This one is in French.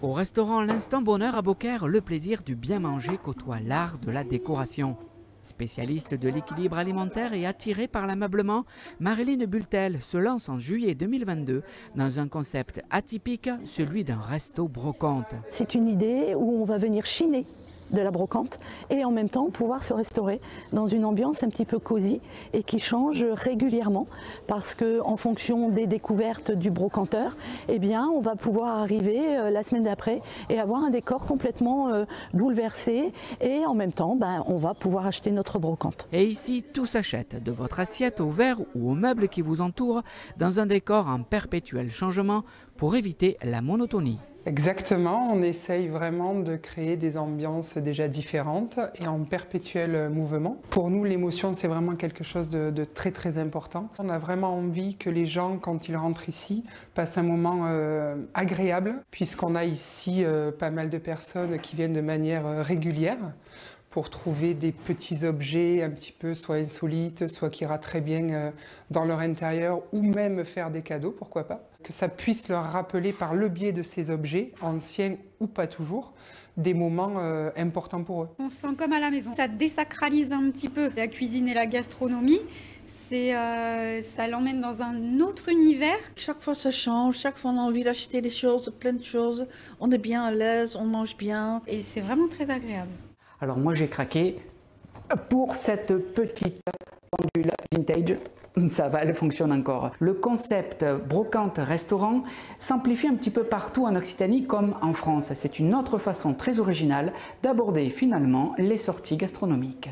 Au restaurant L'Instant Bonheur à Beaucaire, le plaisir du bien manger côtoie l'art de la décoration. Spécialiste de l'équilibre alimentaire et attirée par l'ameublement, Marilyn Bultel se lance en juillet 2022 dans un concept atypique, celui d'un resto brocante. C'est une idée où on va venir chiner de la brocante et en même temps pouvoir se restaurer dans une ambiance un petit peu cosy et qui change régulièrement parce que en fonction des découvertes du brocanteur, eh bien on va pouvoir arriver la semaine d'après et avoir un décor complètement bouleversé et en même temps on va pouvoir acheter notre brocante. Et ici tout s'achète, de votre assiette au verre ou aux meubles qui vous entourent, dans un décor en perpétuel changement pour éviter la monotonie. Exactement, on essaye vraiment de créer des ambiances déjà différentes et en perpétuel mouvement. Pour nous, l'émotion, c'est vraiment quelque chose de très très important. On a vraiment envie que les gens, quand ils rentrent ici, passent un moment agréable, puisqu'on a ici pas mal de personnes qui viennent de manière régulière pour trouver des petits objets un petit peu soit insolites, soit qui iraient très bien dans leur intérieur, ou même faire des cadeaux, pourquoi pas. Que ça puisse leur rappeler par le biais de ces objets, anciens ou pas toujours, des moments importants pour eux. On se sent comme à la maison. Ça désacralise un petit peu la cuisine et la gastronomie. Ça l'emmène dans un autre univers. Chaque fois ça change, chaque fois on a envie d'acheter des choses, plein de choses. On est bien à l'aise, on mange bien. Et c'est vraiment très agréable. Alors moi j'ai craqué pour cette petite pendule vintage. Ça va, elle fonctionne encore. Le concept brocante restaurant s'amplifie un petit peu partout en Occitanie comme en France. C'est une autre façon très originale d'aborder finalement les sorties gastronomiques.